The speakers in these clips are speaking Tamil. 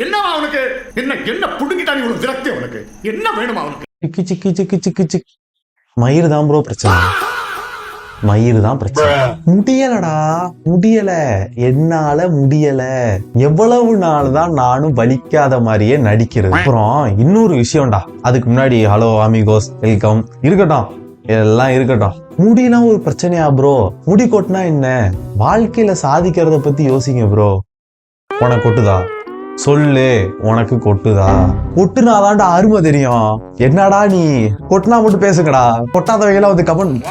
என்னவா அவனுக்கு? என்ன என்ன புடுங்கிட்டான் இவ்வளவு விரக்தி அவனுக்கு? என்ன வேணுமா அவனுக்கு? சிக்கி சிக்கி சிக்கி சிக்கி சிக்கி மயிறு தான் ப்ரோ பிரச்சனை. மயிறு தான் பிரச்சனை. முடியலடா, முடியல, என்னால முடியல. எவ்வளவு நாள் தான் நானும் வலிக்காத மாதிரியே நடிக்கிறது. அப்புறம் இன்னொரு விஷயம்டா, அதுக்கு முன்னாடி ஹலோ அமிகோஸ் வெல்கம் இருக்கட்டும், எல்லாம் இருக்கட்டும். முடியெல்லாம் ஒரு பிரச்சனையா ப்ரோ? முடி கொட்டினா என்ன? வாழ்க்கையில சாதிக்கிறத பத்தி யோசிங்க ப்ரோ. உனக்கு கொட்டுதா சொல்லு, உனக்கு கொட்டுதா? கொட்டுனாதான்டா அருமை தெரியும். என்னடா நீ கொட்டினா மட்டும் பேசுங்கடா, கொட்டாதவையெல்லாம் வந்து கமெண்ட்.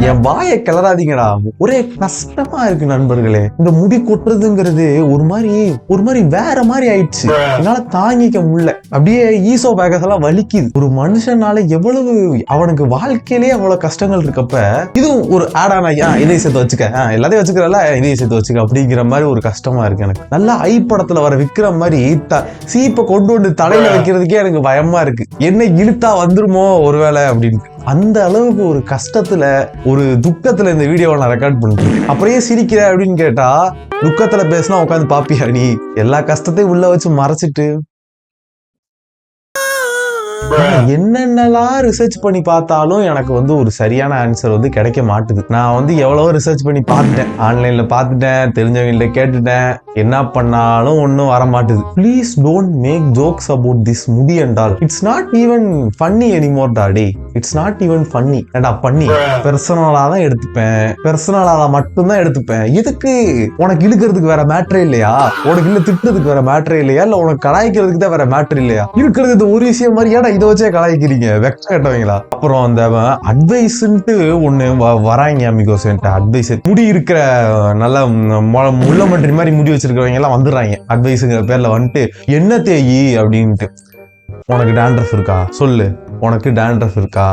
என் வாயை கிளறாதீங்கடா. ஒரே கஷ்டமா இருக்கு நண்பர்களே. இந்த முடி கொட்டுறதுங்கிறது ஒரு மாதிரி வேற மாதிரி ஆயிடுச்சு. என்னால தாங்கிக்க முடியல. அப்படியே ஈசோ பேக்கஸ் எல்லாம் வலிக்குது. ஒரு மனுஷனால எவ்வளவு அவனுக்கு வாழ்க்கையிலேயே அவ்வளவு கஷ்டங்கள் இருக்கப்ப இதுவும் ஒரு ஆடானா இதை சேர்த்து வச்சுக்க, எல்லாத்தையும் வச்சுக்கிறல, இதையும் சேர்த்து வச்சுக்க அப்படிங்கிற மாதிரி ஒரு கஷ்டமா இருக்கு எனக்கு. நல்லா ஐ படத்துல வர விக்கிற மாதிரி சீப்பை கொண்டு வந்து தலையில வைக்கிறதுக்கே எனக்கு பயமா இருக்கு. என்ன இழுத்தா வந்துருமோ ஒருவேளை அப்படின்னு. அந்த அளவுக்கு ஒரு கஷ்டத்துல ஒரு துக்கத்துல இந்த வீடியோவை நான் ரெக்கார்ட் பண்றேன். அப்படியே சிரிக்கிற அப்படின்னு கேட்டா, துக்கத்துல பேசினா உட்காந்து பாப்பியா நீ? எல்லா கஷ்டத்தையும் உள்ள வச்சு மறைச்சிட்டு என்னென்னலாம் ரிசர்ச் பண்ணி பார்த்தாலும் எனக்கு வந்து ஒரு சரியான ஆன்சர் வந்து கிடைக்க மாட்டுது. நான் வந்து எவ்வளவோ ரிசர்ச் பண்ணி பார்த்துட்டேன், ஆன்லைன்ல பார்த்துட்டேன், தெரிஞ்சவங்கள்ட்ட கேட்டுட்டேன், என்ன பண்ணாலும் ஒன்னும் வர மாட்டுது. Please don't make jokes about this முடி and all. It's not even funny anymore daddy. It's not even funny. ஏண்டா பண்ணி பெர்சனலா தான் எடுத்துப்பேன், பெர்சனலா மட்டும்தான் எடுத்துப்பேன். எதுக்கு? உனக்கு இழுக்கிறதுக்கு வேற மேட்டரே இல்லையா? உனக்கு இல்ல திட்டுறதுக்கு வேற மேட்டரே இல்லையா? இல்ல உனக்கு கலாய்க்கிறதுக்கு தான் வேற மேட்டர் இல்லையா? இருக்கிறது ஒரு விஷயம் மாதிரி ஏடா இதை வச்சே கலாய்க்கிறீங்க, வெக்க கேட்டவங்களா? அப்புறம் அந்த அட்வைஸ்ன்ட்டு ஒண்ணு வராங்க அமிகோஸ். அட்வைஸ் முடி இருக்கிற நல்ல முள்ள மன்றி மாதிரி முடி வச்சிருக்கவங்க எல்லாம் வந்துடுறாங்க அட்வைஸுங்கிற பேர்ல வந்துட்டு, என்ன தேயி அப்படின்ட்டு. உனக்கு டாண்ட்ரஃப் இருக்கா சொல்லு, உனக்கு டாண்ட்ரஃப் இருக்கா?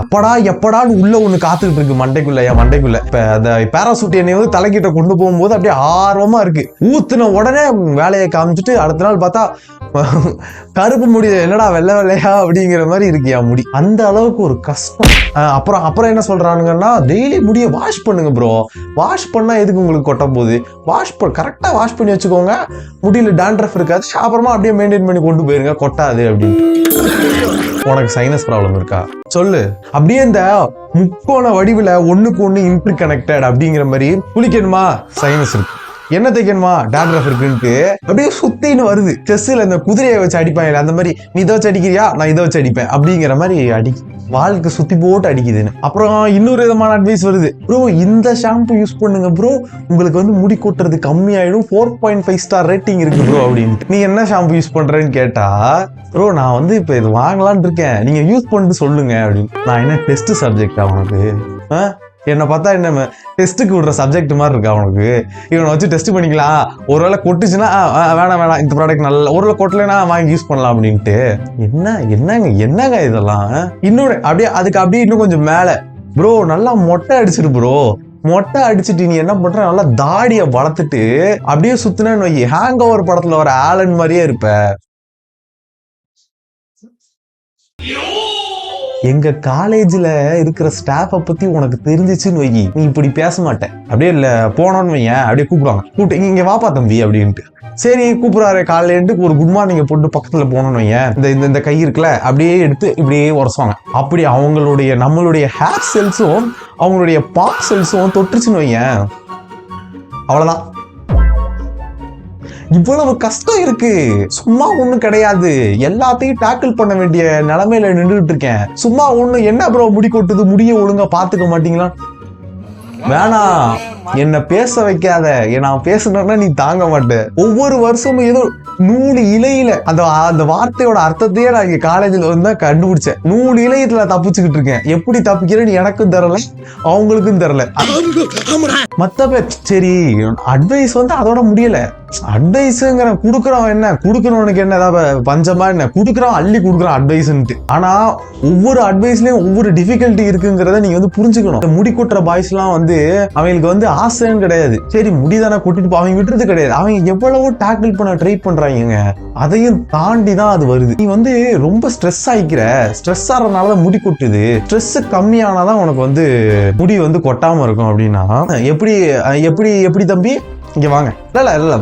எப்படான்னு உள்ள ஒண்ணு காத்துக்கிட்டு இருக்கு மண்டைக்குள்ள. என் மண்டைக்குள்ள இப்ப அந்த பேராசூட் எண்ணெய் வந்து தலைக்கிட்ட கொண்டு போகும்போது அப்படியே ஆர்வமா இருக்கு. ஊத்துன உடனே வேலையை காமிச்சிட்டு அடுத்த நாள் பார்த்தா கருப்பு முடி, என்னடா வெள்ளை வெள்ளையா அப்படிங்கிற மாதிரி இருக்கு என் முடி. அந்த அளவுக்கு ஒரு கஷ்டம். அப்புறம் என்ன சொல்றானுங்கன்னா, டெய்லி முடிய வாஷ் பண்ணுங்க ப்ரோ. வாஷ் பண்ணா எதுக்கு உங்களுக்கு கொட்ட போகுது? கரெக்டா வாஷ் பண்ணி வச்சுக்கோங்க, முடியல டாண்ட்ரஃப் இருக்காது, அப்புறமா அப்படியே மெயின்டைன் பண்ணி கொண்டு போயிருங்க, கொட்டாது அப்படின்னு. உனக்கு சைனஸ் ப்ராப்ளம் இருக்கா சொல்லு. அப்படியே இந்த முக்கோண வடிவுல ஒண்ணுக்கு ஒண்ணு இன்டர் கனெக்டட் அப்படிங்கிற மாதிரி குளிக்கணுமா? சைனஸ் இருக்கு. என்ன தைக்கணுமா? டாண்ட்ரஃப் இருக்குன்ட்டு அப்படியே சுத்தின்னு வருது. செஸ்ல இந்த குதிரையை வச்சு அடிப்பாங்க, அந்த மாதிரி நீ இதை வச்சு அடிக்கிறியா, நான் இதை வச்சு அடிப்பேன் அப்படிங்கிற மாதிரி வாழ்க்கை சுத்தி போட்டு அடிக்குதுன்னு. அப்புறம் இன்னொரு விதமான அட்வைஸ் வருது, ப்ரோ இந்த ஷாம்பு யூஸ் பண்ணுங்க ப்ரோ, உங்களுக்கு வந்து முடி கொட்டுறது கம்மி ஆயிடும், 4.5 ஸ்டார் ரேட்டிங் இருக்கு ப்ரோ அப்படின்ட்டு. நீ என்ன ஷாம்பு யூஸ் பண்றேன்னு கேட்டா, ப்ரோ நான் வந்து இப்ப இது வாங்கலான்னு இருக்கேன், நீங்க யூஸ் பண்ணிட்டு சொல்லுங்க அப்படின்னு. நான் என்ன டெஸ்ட் சப்ஜெக்டா உனக்கு? என்னை பார்த்தா என்ன டெஸ்ட்டுக்கு விடுற சப்ஜெக்ட் மாதிரி இருக்கா உனக்கு? இவனை வச்சு டெஸ்ட் பண்ணிக்கலாம், ஒருவேளை கொட்டுச்சுன்னா வேணாம் இந்த ப்ராடக்ட் நல்லா, ஒருவேளை கொட்டலைன்னா வாங்கி யூஸ் பண்ணலாம் அப்படின்ட்டு. என்னங்க இதெல்லாம்? இன்னொரு அப்படியே இன்னும் கொஞ்சம் மேல, ப்ரோ நல்லா மொட்டை அடிச்சிரு ப்ரோ. மொட்டை அடிச்சுட்டு நீ என்ன பண்ற, நல்லா தாடியை வளர்த்துட்டு அப்படியே சுத்தினு வை, ஹேங் ஓவர் படத்துல வர ஆலன் மாதிரியே இருப்ப. எங்க காலேஜ்ல இருக்கிற ஸ்டாஃபை பத்தி உனக்கு தெரிஞ்சிச்சுன்னு வை, நீ இப்படி பேச மாட்டேன். அப்படியே இல்ல போனோன்னு வையன், அப்படியே கூப்பிடுவாங்க, இங்க வாப்பா தம்பி அப்படின்ட்டு. சரி கூப்பிடுறாரு காலையில, ஒரு குட் மார்னிங் போட்டு பக்கத்துல போனோன்னு வையன், இந்த கை இருக்குல்ல அப்படியே எடுத்து இப்படியே உரசுவாங்க. அப்படி நம்மளுடைய ஹேர் செல்ஸும் அவங்களுடைய பாக் செல்ஸும் தொட்டுச்சுன்னு வையன், அவ்வளவுதான். இவ்வளவு கஷ்டம் இருக்கு, சும்மா ஒண்ணும் கிடையாது. எல்லாத்தையும் டேக்கிள் பண்ண வேண்டிய நிலைமையில நின்றுட்டு இருக்கேன். சும்மா ஒண்ணு என்ன ப்ரோ முடி கொட்டுது, முடிய ஒழுங்கா பாத்துக்க மாட்டீங்களா? வேணாம், என்ன பேச வைக்காத. நான் பேசுனேன்னா நீ தாங்க மாட்டேன். ஒவ்வொரு வருஷமும் ஏதோ நூலு இலையில அந்த வார்த்தையோட அர்த்தத்தையே நான் இங்க காலேஜ்ல வந்து கண்டுபிடிச்சேன். நூலு இலையத்துல தப்பிச்சுக்கிட்டு இருக்கேன். எப்படி தப்பிக்கிறேன்னு எனக்கும் தெரியல, அவங்களுக்கும் தெரியல. மத்த பேர் சரி அட்வைஸ் வந்து அதோட முடியல. அட்வைஸுங்கிற குடுக்கறவன் என்ன, குடுக்கறவனுக்கு என்ன ஏதாவது பஞ்சமா என்ன, குடுக்கறவன் அள்ளி குடுக்கறான் அட்வைஸ்ன்ட்டு. ஆனா ஒவ்வொரு அட்வைஸ்லயும் ஒவ்வொரு டிஃபிகல்ட்டி இருக்குங்கிறத நீங்க வந்து புரிஞ்சுக்கணும். முடி கொட்டுற பாய்ஸ் எல்லாம் வந்து அவங்களுக்கு வந்து ஆசைன்னு கிடையாது, சரி முடிதானே கொட்டிட்டு அவங்க விட்டுறது கிடையாது. அவங்க எவ்வளவோ டேக்கிள் பண்ண ட்ரை பண்றாங்க, அதையும் தாண்டி தான் அது வருது. நீ வந்து ரொம்ப ஸ்ட்ரெஸ் ஆகிக்கிற, ஸ்ட்ரெஸ் ஆறதுனாலதான் முடி கொட்டுது. ஸ்ட்ரெஸ் கம்மியானாதான் உனக்கு வந்து முடி வந்து கொட்டாம இருக்கும் அப்படின்னா எப்படி எப்படி எப்படி தம்பி இங்க வாங்க. இல்ல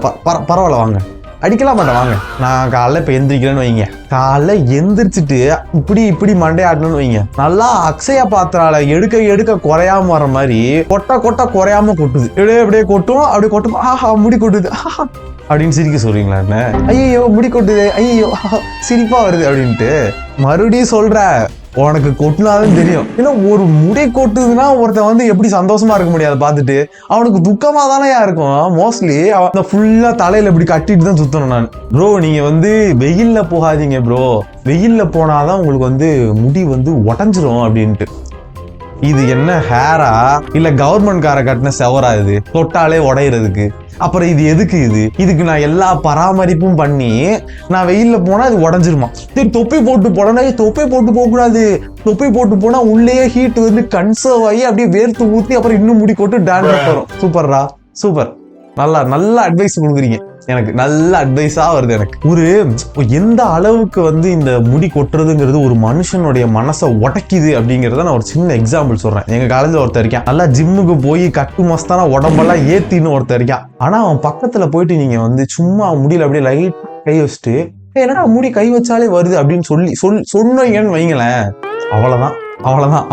பரவாயில்ல வாங்க. அடிக்கலாம் மாட்டேன் வாங்க. நான் காலைல இப்போ எந்திரிக்கிறேன்னு வைங்க, காலைல எந்திரிச்சிட்டு இப்படி மண்டையாட்டணும்னு வைங்க, நல்லா அக்ஷயா பாத்திரால எடுக்க குறையாம வர மாதிரி கொட்ட குறையாம கொட்டுது. அப்படியே கொட்டும். ஆஹா முடி கொட்டுது அப்படின்னு சிரிக்க சொல்றீங்களா என்ன? ஐயோ முடி கொட்டுது, ஐயோ சிரிப்பா வருது அப்படின்ட்டு மறுபடியும் சொல்ற, உனக்கு கொட்டினாதான் தெரியும். ஏன்னா ஒரு முடி கொட்டுதுன்னா ஒருத்தன் வந்து எப்படி சந்தோஷமா இருக்க முடியாது பார்த்துட்டு, அவனுக்கு துக்கமா தானே இருக்கும். மோஸ்ட்லி அவன் ஃபுல்லா தலையில இப்படி கட்டிட்டு தான் சுத்தணும். நான் ப்ரோ நீங்க வந்து வெயில்ல போகாதீங்க ப்ரோ, வெயில்ல போனாதான் உங்களுக்கு வந்து முடி வந்து உடஞ்சிரும் அப்படின்ட்டு. இது என்ன ஹேரா இல்ல கவர்மெண்ட் காரை கட்டின செவரா? இது தொட்டாலே உடையிறதுக்கு. அப்புறம் இது எதுக்கு? இதுக்கு நான் எல்லா பராமரிப்பும் பண்ணி நான் வெயில்ல போனா இது உடஞ்சிருமா? சரி தொப்பி போட்டு போனா, தொப்பி போட்டு போக கூடாது. தொப்பி போட்டு போனா உள்ளே ஹீட் வந்து கன்சர்வ் ஆகி அப்படியே வேர்த்து ஊத்தி அப்புறம் இன்னும் முடி கொட்டு டான்ஸ் வரும். சூப்பர்ரா சூப்பர், நல்ல அட்வைஸ் கொடுக்குறீங்க எனக்கு, நல்ல அட்வைஸா வருது எனக்கு. ஒரு எந்த அளவுக்கு வந்து இந்த முடி கொட்டுறதுங்கிறது ஒரு மனுஷனுடைய மனசை உடைக்குது அப்படிங்கிறத நான் ஒரு சின்ன எக்ஸாம்பிள் சொல்றேன். எங்க காலேஜ்ல ஒருத்தர் இருக்கான், நல்லா ஜிம்முக்கு போய் கட்டு மஸ்தானா உடம்பெல்லாம் ஏத்தின்னு ஒருத்தர் இருக்கான். ஆனா அவன் பக்கத்துல போயிட்டு நீங்க வந்து சும்மா முடியல அப்படியே லைட் கை வச்சுட்டு என்னடா முடி கை வச்சாலே வருது அப்படின்னு சொன்னீங்கன்னு வைங்களேன், அவ்வளவுதான்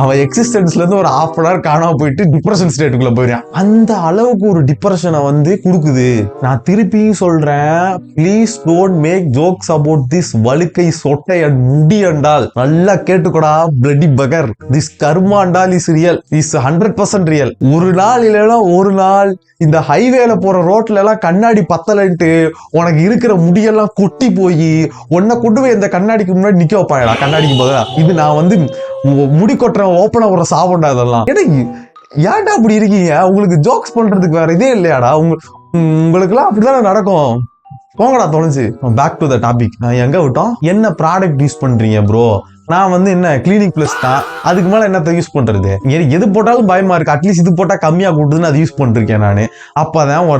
அவன் எக்ஸிஸ்டன்ஸ்ல இருந்து ஒரு ½ மணி நேரம் காணாம போயிட்டு டிப்ரெஷன் ஸ்டேட்டுக்குள்ள போயிடுறான். அந்த அளவுக்கு ஒரு டிப்ரெஷனை வந்து கொடுக்குது. நான் திருப்பியும் சொல்றேன், please don't make jokes about this வழுக்கை சொட்டை அண்ட் முடி அண்டால். நல்லா கேட்டுக்கோடா bloody bugger, this karma and all is real, is 100% real. ஒரு நாள் இல்லைன்னா ஒரு நாள் இந்த ஹைவேல போற ரோட்ல எல்லாம் கண்ணாடி பத்தலன்ட்டு உனக்கு இருக்கிற முடியெல்லாம் கொட்டி போய் உன்னை கொண்டு போய் இந்த கண்ணாடிக்கு முன்னாடி நிக்க வைப்பாங்கடா. கண்ணாடிக்கு பதிலா இது நான் வந்து முடி கொட்டுற ஓப்பனா ஒரு சாபண்டா. இதெல்லாம் ஏன்டா அப்படி இருக்கீங்க? உங்களுக்கு ஜோக்ஸ் பண்றதுக்கு வேற இதே இல்லையாடா? உங்களுக்கு எல்லாம் அப்படிதான் நடக்கும். போங்கடா தொலைஞ்சு. Back to the topic. நான் எங்க விட்டோம்? என்ன ப்ராடக்ட் யூஸ் பண்றீங்க ப்ரோ? நான் வந்து என்ன கிளினிக் பிளஸ் தான், அதுக்கு மேல என்னத்த யூஸ் பண்றது? எது போட்டாலும் பயமா இருக்கு. அட்லீஸ்ட் இது போட்டா கம்மியா கூட்டுதுன்னு அது யூஸ் பண்ணிருக்கேன் நானு. அப்பதான்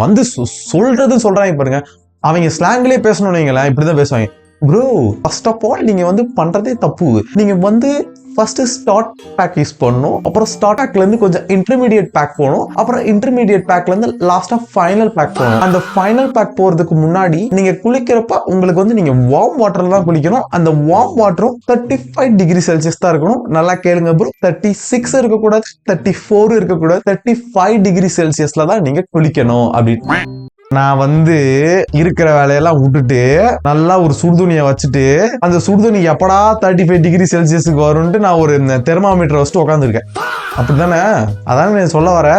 வந்து சொல்றாங்க பாருங்க, அவங்க ஸ்லாங்லயே பேசணும்னு வைங்களேன், இப்படிதான் பேசுவாங்க. ப்ரோ ஃபர்ஸ்ட் ஆஃப் ஆல் நீங்க வந்து பண்றதே தப்பு. நீங்க வந்து ஃபர்ஸ்ட் ஸ்டார்ட் பேக் யூஸ் பண்ணணும், அப்புறம் ஸ்டார்ட் பேக்ல இருந்து கொஞ்சம் இன்டர்மீடியட் பேக் போகணும், அப்புறம் இன்டர்மீடியட் பேக்ல இருந்து லாஸ்டா ஃபைனல் பேக் போகணும். அந்த ஃபைனல் பேக் போறதுக்கு முன்னாடி நீங்க குளிக்கிறப்ப உங்களுக்கு வந்து நீங்க வார்ம் வாட்டர்ல தான் குளிக்கணும். அந்த வார்ம் வாட்டரும் 35 டிகிரி செல்சியஸ் தான் இருக்கணும். நல்லா கேளுங்க ப்ரோ, 36 இருக்கக்கூடாது, 34 இருக்கக்கூடாது, 35 டிகிரி செல்சியஸ்ல தான் நீங்க குளிக்கணும் அப்படின்னு. நான் வந்து இருக்கிற வேலையெல்லாம் விட்டுட்டு நல்லா ஒரு சுடுதுணியை வச்சுட்டு அந்த சுடுதுணி எப்படா 35 டிகிரி செல்சியஸுக்கு வரும்ட்டு நான் ஒரு தெர்மாமீட்டர் வச்சுட்டு உட்காந்துருக்கேன். அப்படித்தானே? அதானே நான் சொல்ல வர.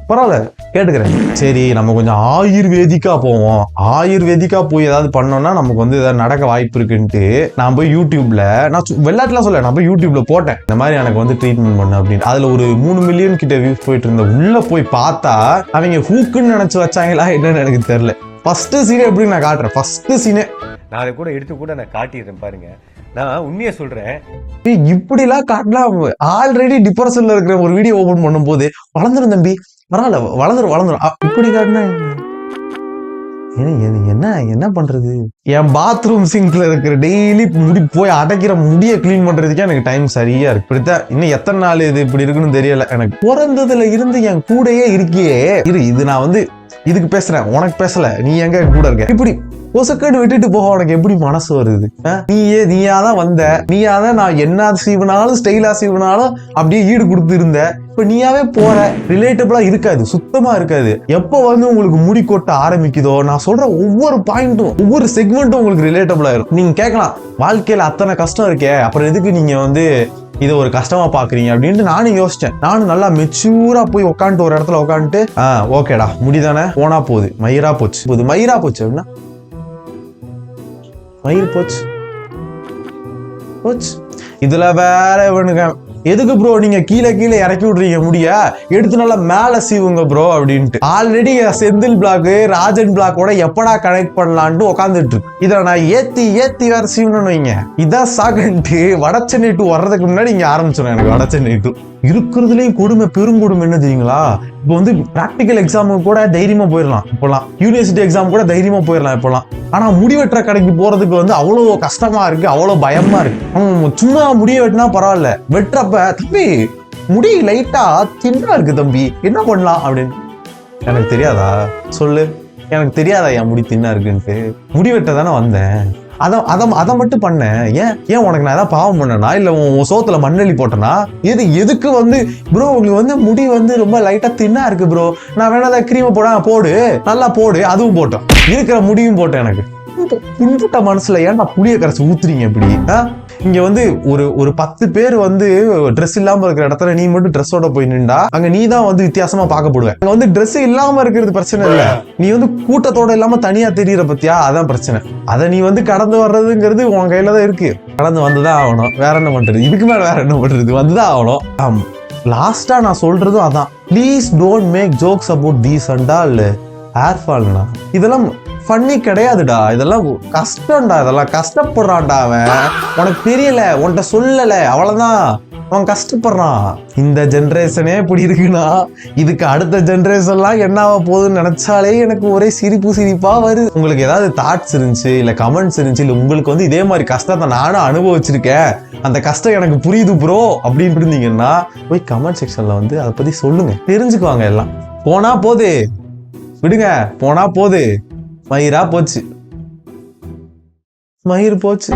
பரவாயில்ல கேட்டுக்கிறேன். சரி நம்ம கொஞ்சம் ஆயுர்வேதிக்கா போவோம். ஆயுர்வேதிக்கா போய் ஏதாவது பண்ணோம்னா நமக்கு வந்து ஏதாவது நடக்க வாய்ப்பு இருக்குன்ட்டு நான் போய் யூடியூப்ல, நான் வெள்ளாட்டுலாம் சொல்ல, நான் போய் யூடியூப்ல போட்டேன் இந்த மாதிரி எனக்கு வந்து ட்ரீட்மெண்ட் பண்ண அப்படின்னு. அதுல ஒரு 3 மில்லியன் கிட்ட வியூஸ் போயிட்டு இருந்த. உள்ள போய் பார்த்தா அவங்க ஹூக்குன்னு நினைச்சு வச்சாங்களா என்னன்னு எனக்கு தெரியல. ஃபர்ஸ்ட் சீனே எப்படி நான் காட்டுறேன். ஃபர்ஸ்ட் சீனே நான் அதை கூட எடுத்து கூட நான் காட்டிடுறேன் பாருங்க. நான் உண்மையை சொல்றேன், இப்படிலாம் காட்டினா ஆல்ரெடி டிப்ரெஷன்ல இருக்கிற ஒரு வீடியோ ஓபன் பண்ணும் போது வளர்ந்துரும் தம்பி, பரவாயில்ல வளர்ந்துரும் இப்படி காட்டினா என்ன பண்றது? என் பாத்ரூம் சிங்க்ல இருக்கிற டெய்லி முடி போய் அடைக்கிற முடிய கிளீன் பண்றதுக்கே எனக்கு டைம் சரியா இருக்கு. இப்படித்தான் இன்னும் எத்தனை நாள் இது இப்படி இருக்குன்னு தெரியல. எனக்கு பிறந்ததுல இருந்து என் கூடயே இருக்கியே இது நான் வந்து இதுக்கு பேசுறேன், உனக்கு பேசல. நீ எங்க கூட இருக்க? இப்படி ஒசக்கட்டு விட்டுட்டு போக உனக்கு எப்படி மனசு வருது? நீயாதான் வந்த, நீயாதான் நான் என்ன சீவனாலும் ஸ்டைலா சீவனாலும் அப்படியே ஈடு கொடுத்து இருந்த. இப்ப நீயாவே போற. ரிலேட்டபிளா இருக்காது, சுத்தமா இருக்காது. எப்ப வந்து உங்களுக்கு முடி கொட்ட ஆரம்பிக்குதோ நான் சொல்ற ஒவ்வொரு பாயிண்ட்டும் ஒவ்வொரு செக்மெண்ட்டும் உங்களுக்கு ரிலேட்டபிளா இருக்கும். நீங்க கேட்கலாம், வாழ்க்கையில அத்தனை கஷ்டம் இருக்கே, அப்புறம் எதுக்கு நீங்க வந்து இதை ஒரு கஷ்டமா பாக்குறீங்க அப்படின்ட்டு நானும் யோசிச்சேன். நானும் நல்லா மெச்சூரா போய் உட்காந்துட்டு ஒரு இடத்துல உட்காந்துட்டு ஓகேடா முடிதானே போனா போகுது, மயிரா போச்சு அப்படின்னா மயிர் போச்சு. இதுல வேற இவனுங்க எதுக்கு ப்ரோ நீங்க கீழே இறக்கி விடுறீங்க முடிய, எடுத்து நல்லா மேல சீவுங்க ப்ரோ அப்படின்ட்டு. ஆல்ரெடி செந்தில் பிளாக் ராஜன் பிளாக்கோட எப்படா கனெக்ட் பண்ணலான்ட்டு உட்காந்துட்டு இருக்கு. இதை நான் ஏத்தி வேற சீவணும்னு வைங்க. இதான் சாகன்ட்டு வடச்சென்னை 2 வர்றதுக்கு முன்னாடி இங்க ஆரம்பிச்சிடும் எனக்கு வடச்சென்னை 2. இருக்கிறதுலயும் கொடுமை பெருங்கொடுமை என்ன தெரியுங்களா? இப்போ வந்து பிராக்டிக்கல் எக்ஸாமுக்கு கூட தைரியமா போயிடலாம் இப்பெல்லாம், யூனிவர்சிட்டி எக்ஸாம் கூட தைரியமா போயிடலாம் இப்பெல்லாம். ஆனா முடி வெட்டுற கடைக்கு போறதுக்கு வந்து அவ்வளவு கஷ்டமா இருக்கு, அவ்வளவு பயமா இருக்கு. சும்மா முடிய வெட்டினா பரவாயில்ல, வெட்டுறப்ப தம்பி முடி லைட்டா தின்னா இருக்கு தம்பி, என்ன பண்ணலாம் அப்படின்னு எனக்கு தெரியாதா? சொல்லு எனக்கு தெரியாதா என் முடி தின்னா இருக்குன்ட்டு? முடி வெட்ட தானே வந்தேன். அதை மட்டும் பண்ணேன். ஏன் உனக்கு நான் ஏதாவது பாவம் பண்ணனா, இல்ல உன் சோத்துல மண்ணெளி போட்டனா? எதுக்கு வந்து ப்ரோ உங்களுக்கு வந்து முடி வந்து ரொம்ப லைட்டா தின்னா இருக்கு ப்ரோ, நான் வேணா அதை கிரீமை போடு, நல்லா போடு. அதுவும் போட்டோம், இருக்கிற முடியும் போட்டேன். எனக்கு புண்பட்ட மனசுல ஏன்டா புளிய கரைச்சு ஊத்துறீங்க இப்படி? இங்க வந்து ஒரு 10 பேர் வந்து ட்ரெஸ் இல்லாம இருக்கிற இடத்துல நீ மட்டும் ட்ரெஸ்ஸோட போய் நின்றா அங்க நீ தான் வந்து வித்தியாசமா பார்க்கப்படுவ. அங்க வந்து ட்ரெஸ் இல்லாம இருக்கிறது பிரச்சனை இல்ல, நீ வந்து கூட்டத்தோட இல்லாம தனியா தெரியற பத்தியா, அதான் பிரச்சனை. அதை நீ வந்து கடந்து வர்றதுங்கிறது உன் கையில தான் இருக்கு. கடந்து வந்துதான் ஆகணும். வேற என்ன பண்றது? இதுக்கு மேல வேற என்ன பண்றது? வந்துதான் ஆகணும். லாஸ்டா நான் சொல்றதும் அதான், please don't make jokes about these and all hair ஃபால்னா. இதெல்லாம் ஃபன்னி கிடையாதுடா, இதெல்லாம் கஷ்டம்டா, இதெல்லாம் கஷ்டப்படுறான்டா அவன். உனக்கு தெரியல, உன்கிட்ட சொல்லல, அவ்வளவுதான். அவன் கஷ்டப்படுறான். இந்த ஜென்ரேஷனே இப்படி இருக்குன்னா இதுக்கு அடுத்த ஜென்ரேஷன்லாம் என்ன ஆக போகுதுன்னு நினைச்சாலே எனக்கு ஒரே சிரிப்பா வருது. உங்களுக்கு ஏதாவது தாட்ஸ் இருந்துச்சு, இல்ல கமெண்ட்ஸ் இருந்துச்சு, இல்ல உங்களுக்கு வந்து இதே மாதிரி கஷ்டத்தை நானும் அனுபவிச்சிருக்கேன், அந்த கஷ்டம் எனக்கு புரியுது ப்ரோ அப்படின்னு இருந்தீங்கன்னா போய் கமெண்ட் செக்ஷன்ல வந்து அதை பத்தி சொல்லுங்க, தெரிஞ்சுக்குவாங்க. எல்லாம் போனா போது விடுங்க, போனா போது. மயிரா போச்சு, மயிர் போச்சு.